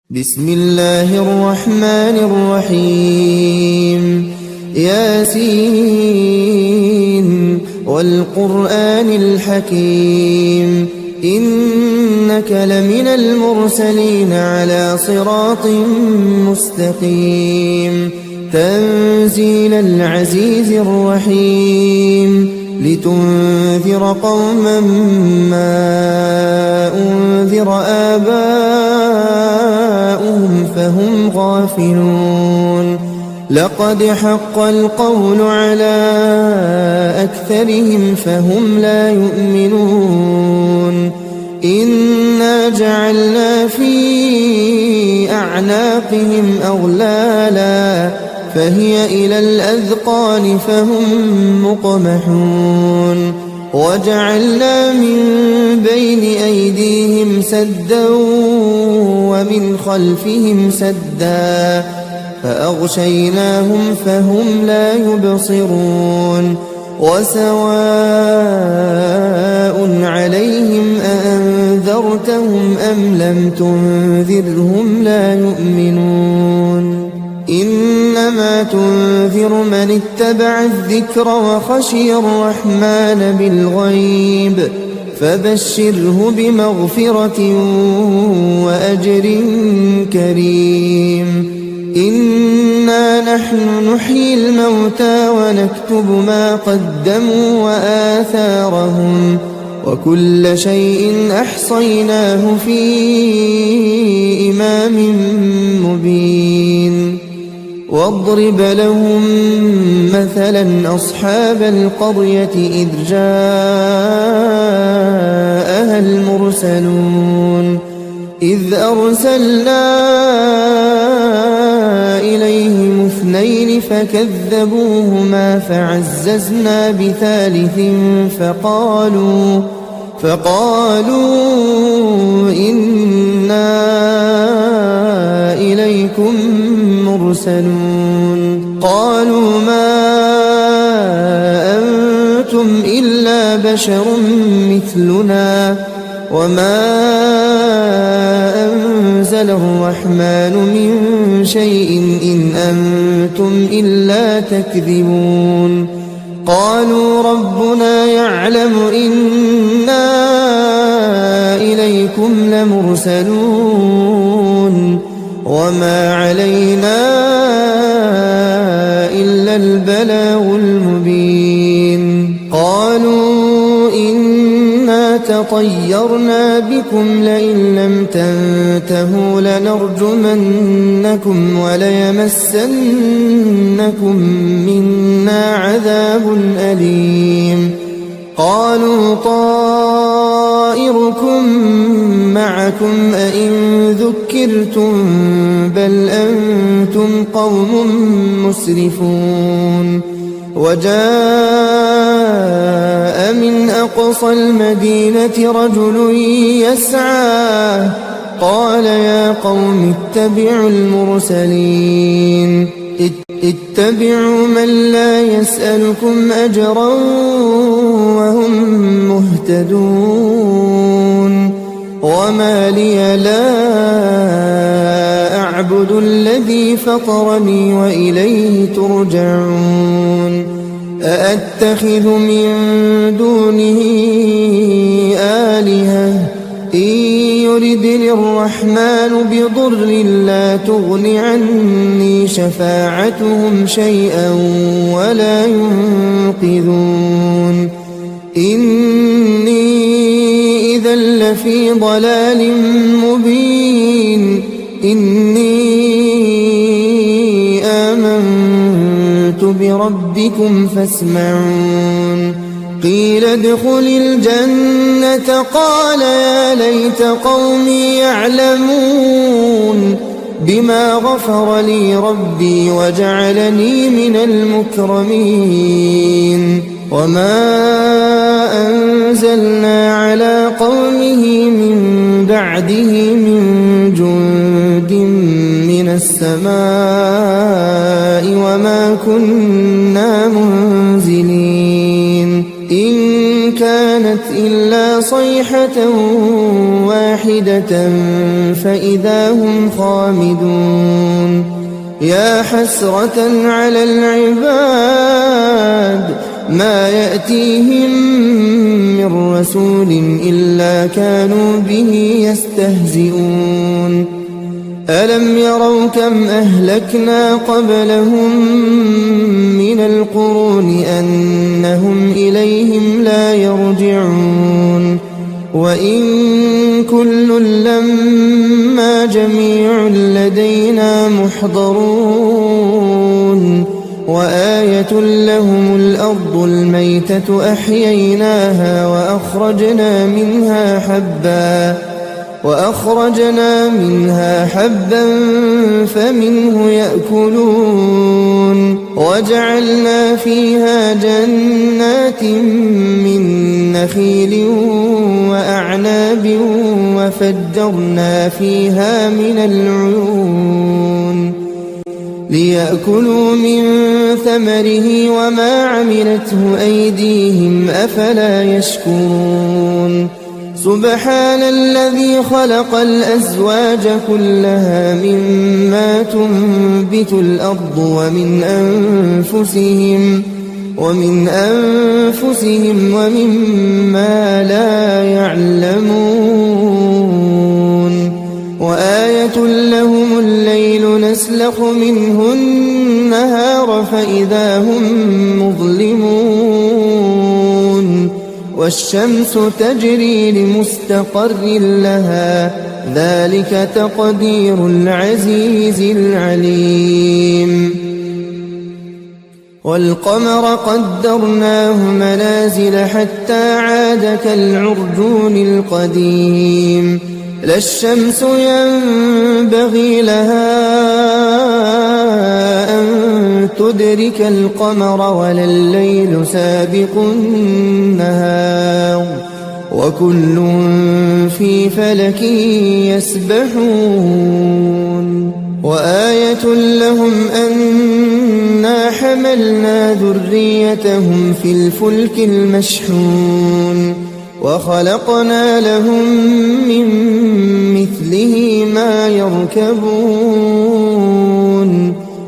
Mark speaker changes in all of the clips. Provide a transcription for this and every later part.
Speaker 1: بسم الله الرحمن الرحيم ياسين والقرآن الحكيم إنك لمن المرسلين على صراط مستقيم تنزيل العزيز الرحيم لتنذر قوما ما أنذر آباؤهم فهم غافلون لقد حق القول على أكثرهم فهم لا يؤمنون إنا جعلنا في أعناقهم أغلالا فهي إلى الأذقان فهم مقمحون وجعلنا من بين أيديهم سدا ومن خلفهم سدا فأغشيناهم فهم لا يبصرون وسواء عليهم أأنذرتهم أم لم تنذرهم لا يؤمنون إنما تنذر من اتبع الذكر وخشي الرحمن بالغيب فبشره بمغفرة وأجر كريم إنا نحن نحيي الموتى ونكتب ما قدموا وآثارهم وكل شيء أحصيناه في إمام مبين واضرب لهم مثلا أصحاب القرية إذ جاءها المرسلون إذ أرسلنا إليهم اثنين فكذبوهما فعززنا بثالث فقالوا إنا إليكم مرسلون قالوا ما أنتم إلا بشر مثلنا وما أنزل الرحمن من شيء إن أنتم إلا تكذبون قالوا ربنا يعلم إنا إليكم لمرسلون وما علينا إلا البلاغ المبين قالوا إنا تطيرنا بكم لئن لم تنتهوا لنرجمنكم وليمسنكم منا عذاب أليم قالوا طائركم معكم أئن ذكرتم بل أنتم قوم مسرفون وجاء من أقصى المدينة رجل يسعى قال يا قوم اتبعوا المرسلين اتبعوا من لا يسألكم أجرا وهم مهتدون وما لي لا أعبد الذي فطرني وإليه ترجعون أأتخذ من دونه آلهة إن يردني الرحمن بضر لا تغن عني شفاعتهم شيئا ولا ينقذون إني إذا لفي ضلال مبين إني آمنت بربكم فاسمعون قيل ادخل الجنة قال يا ليت قومي يعلمون بما غفر لي ربي وجعلني من المكرمين وما أنزلنا على قومه من بعده من جند من السماء وما كنا منزلين إن كان كانت إلا صيحة واحدة فإذا هم خامدون يا حسرة على العباد ما يأتيهم من رسول إلا كانوا به يستهزئون ألم يروا كم أهلكنا قبلهم من القرون أنهم إليهم لا يرجعون وإن كل لما جميع لدينا محضرون وآية لهم الأرض الميتة أحييناها وأخرجنا منها حبا فمنه يأكلون وجعلنا فيها جنات من نخيل وأعناب وفجرنا فيها من العيون ليأكلوا من ثمره وما عملته أيديهم أفلا يشكرون سبحان الذي خلق الأزواج كلها مما تنبت الأرض ومن أنفسهم ومما لا يعلمون وآية لهم الليل نسلخ منه النهار فإذا هم مظلمون والشمس تجري لمستقر لها ذلك تقدير العزيز العليم والقمر قدرناه منازل حتى عاد كالعرجون القديم لا الشمس ينبغي لها أن تدرك القمر ولا الليل سابق النهار وكل في فلك يسبحون وآية لهم أنا حملنا ذريتهم في الفلك المشحون وخلقنا لهم من مثله ما يركبون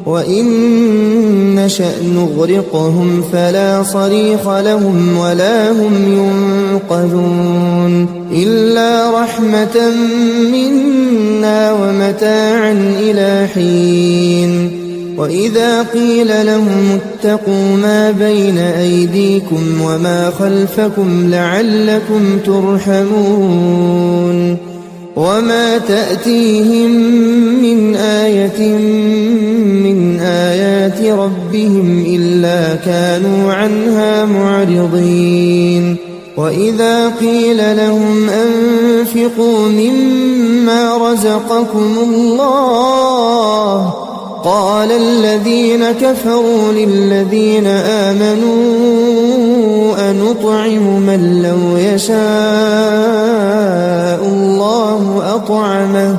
Speaker 1: وإن نشأ نغرقهم فلا صريخ لهم ولا هم ينقذون إلا رحمة منا ومتاعا إلى حين وإذا قيل لهم اتقوا ما بين أيديكم وما خلفكم لعلكم ترحمون وما تأتيهم من آية من آيات ربهم إلا كانوا عنها معرضين وإذا قيل لهم أنفقوا مما رزقكم الله قال الذين كفروا للذين آمنوا أنطعم من لو يشاء الله أطعمه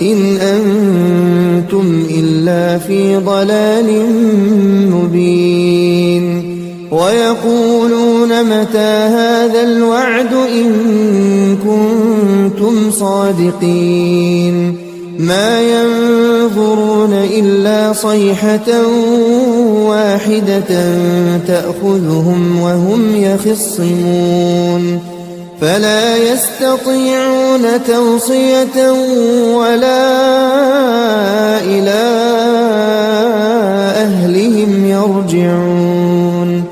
Speaker 1: إن أنتم إلا في ضلال مبين ويقولون متى هذا الوعد إن كنتم صادقين ما ينظرون إلا صيحة واحدة تأخذهم وهم يخصمون فلا يستطيعون توصية ولا إلى أهلهم يرجعون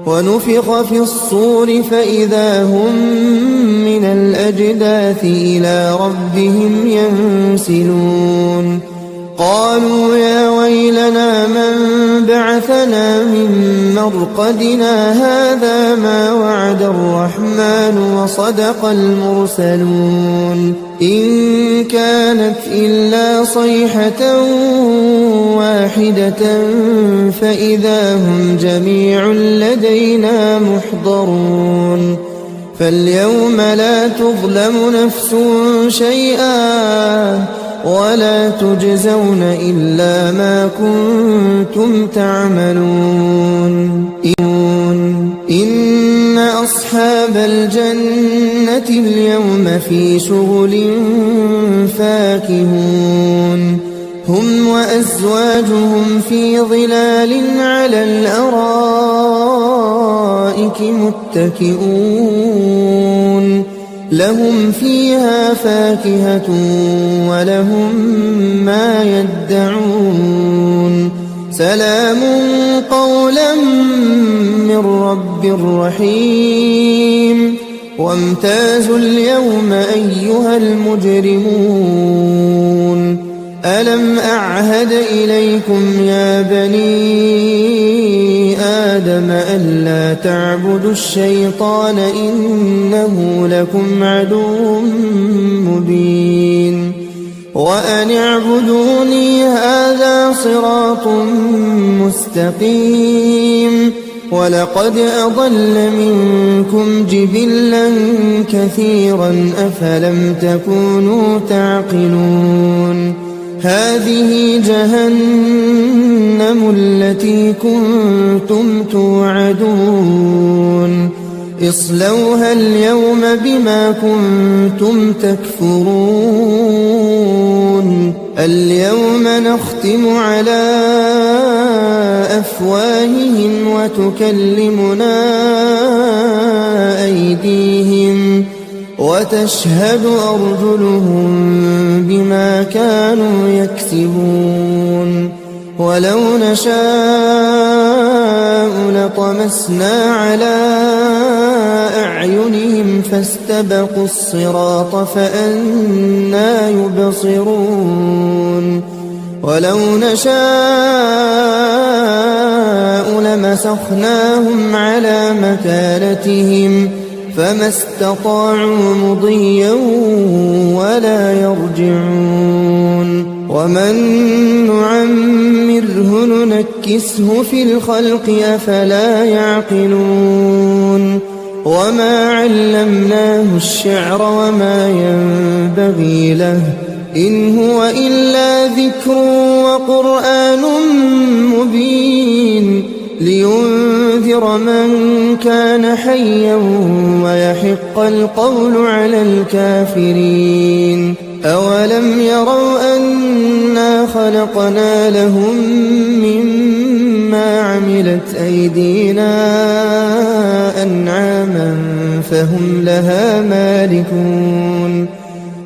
Speaker 1: ونفخ في الصور فإذا هم من الأجداث إلى ربهم ينسلون قالوا يا ويلنا من بعثنا من مرقدنا هذا ما وعد الرحمن وصدق المرسلون إن كانت إلا صيحة واحدة فإذا هم جميع لدينا محضرون فاليوم لا تظلم نفس شيئا ولا تجزون إلا ما كنتم تعملون إن أصحاب أصحاب الجنة اليوم في شغل فاكهون هم وأزواجهم في ظلال على الأرائك متكئون لهم فيها فاكهة ولهم ما يدعون سلام قولا من رب رحيم وامتازوا اليوم أيها المجرمون ألم أعهد إليكم يا بني آدم ألا تعبدوا الشيطان إنه لكم عدو مبين وأن اعبدوني هذا صراط مستقيم ولقد أضل منكم جبلا كثيرا أفلم تكونوا تعقلون هذه جهنم التي كنتم توعدون اصلوها اليوم بما كنتم تكفرون اليوم نختم على أفواههم وتكلمنا أيديهم وتشهد أرجلهم بما كانوا يكسبون ولو نشاء لطمسنا على أعينهم فاستبقوا الصراط فأنى يبصرون ولو نشاء لمسخناهم على مكانتهم فما استطاعوا مضيا ولا يرجعون ومن نعمره ننكسه في الخلق أفلا يعقلون وما علمناه الشعر وما ينبغي له إن هو إلا ذكر وقرآن مبين لينذر من كان حيا ويحق القول على الكافرين أولم يروا أنا خلقنا لهم مما عملت أيدينا أنعاما فهم لها مالكون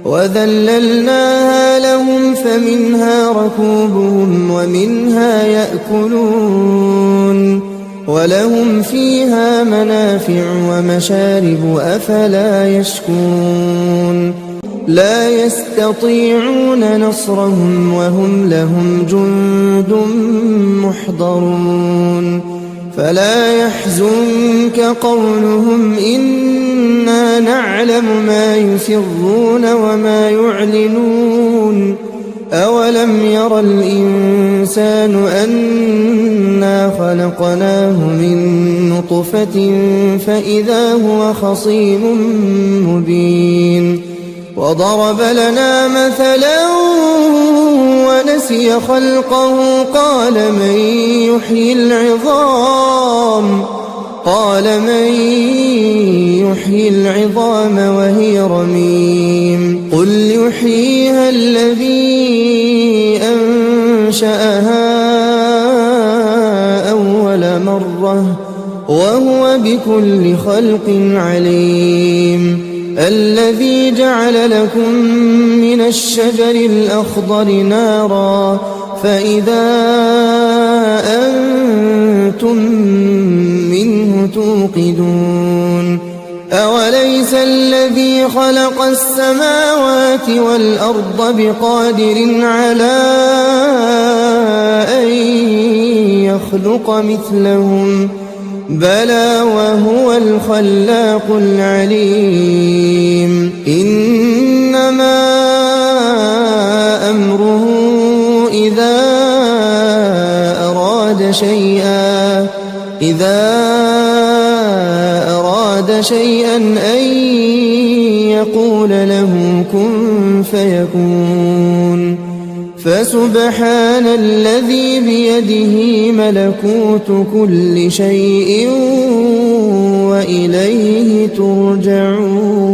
Speaker 1: وذللناها لهم فمنها ركوبهم ومنها يأكلون ولهم فيها منافع ومشارب أفلا يشكون لا يستطيعون نصرهم وهم لهم جند محضرون فلا يحزنك قولهم إنا نعلم ما يسرون وما يعلنون أولم ير الإنسان أنا خلقناه من نطفة فإذا هو خصيم مبين وضرب لنا مثلا ونسي خلقه قال من يحيي العظام وهي رميم قل يحييها الذي أنشأها أول مرة وهو بكل خلق عليم الذي جعل لكم من الشجر الأخضر نارا فإذا أنتم منه توقدون أوليس الذي خلق السماوات والأرض بقادر على أن يخلق مثلهم بلى وهو الخلاق العليم إنما أمره إذا أراد شيئا أن يقول له كن فيكون فسبحان الذي بيده ملكوت كل شيء وإليه ترجعون.